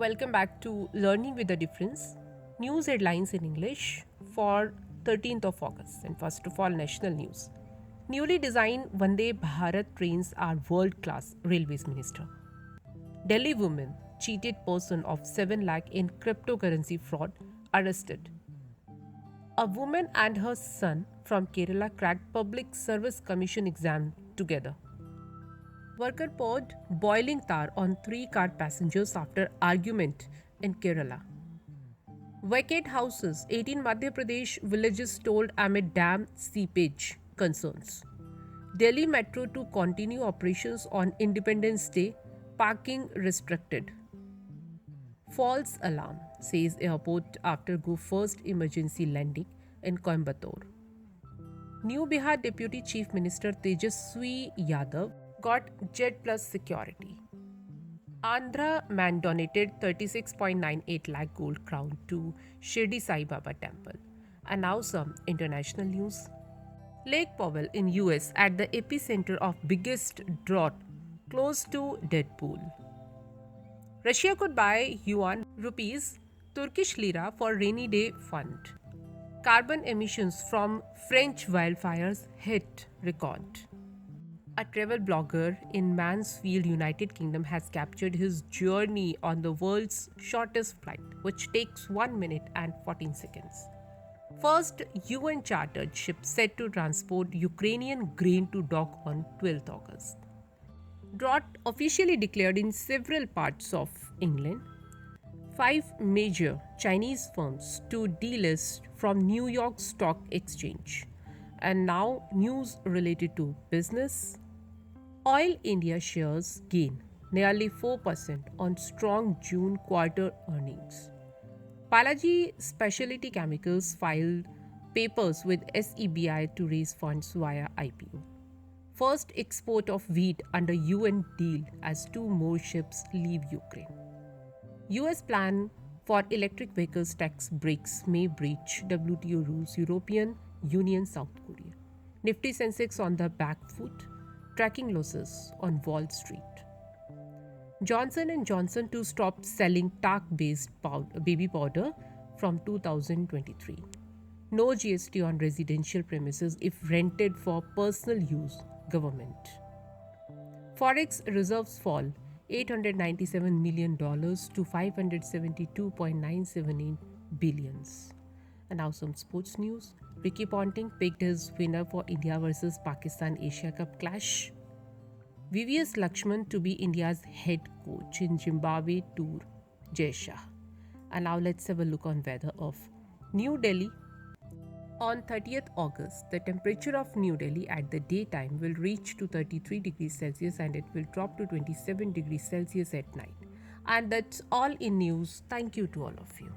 Welcome back to Learning with a Difference. News headlines in English for 13th of August. And first of all, national news. Newly designed Vande Bharat trains are world class, Railways Minister. Delhi woman cheated person of 7 lakh in cryptocurrency fraud arrested. A woman and her son from Kerala cracked Public Service Commission exam together. Worker poured boiling tar on 3 car passengers after argument in Kerala. Vacate houses, 18 Madhya Pradesh villages told amid dam seepage concerns. Delhi Metro to continue operations on Independence Day, parking restricted. False alarm, says airport after go first emergency landing in Coimbatore. New Bihar Deputy Chief Minister Tejaswi Yadav got Jet Plus security. Andhra man donated 36.98 lakh gold crown to Shirdi Sai Baba temple. And now some international news. Lake Powell in US at the epicenter of biggest drought close to dead pool. Russia could buy yuan rupees Turkish lira for rainy day fund. Carbon emissions from French wildfires hit record. A travel blogger in Mansfield, United Kingdom has captured his journey on the world's shortest flight, which takes 1 minute and 14 seconds. First UN chartered ship set to transport Ukrainian grain to dock on 12th August. Drought officially declared in several parts of England. 5 major Chinese firms to delist from New York Stock Exchange. And now, news related to business. Oil India shares gain nearly 4% on strong June quarter earnings. Balaji Specialty Chemicals filed papers with SEBI to raise funds via IPO. First export of wheat under UN deal as 2 more ships leave Ukraine. US plan for electric vehicles tax breaks may breach WTO rules, European Union, South Korea. Nifty Sensex on the back foot, tracking losses on Wall Street. Johnson & Johnson to stop selling talc-based baby powder from 2023. No GST on residential premises if rented for personal use, government. Forex reserves fall $897 million to $572.978 billion. And now some sports news. Ricky Ponting picked his winner for India versus Pakistan Asia Cup clash. VVS Lakshman to be India's head coach in Zimbabwe tour, Jay Shah. And now let's have a look on weather of New Delhi. On 30th August, the temperature of New Delhi at the daytime will reach to 33 degrees Celsius and it will drop to 27 degrees Celsius at night. And that's all in news. Thank you to all of you.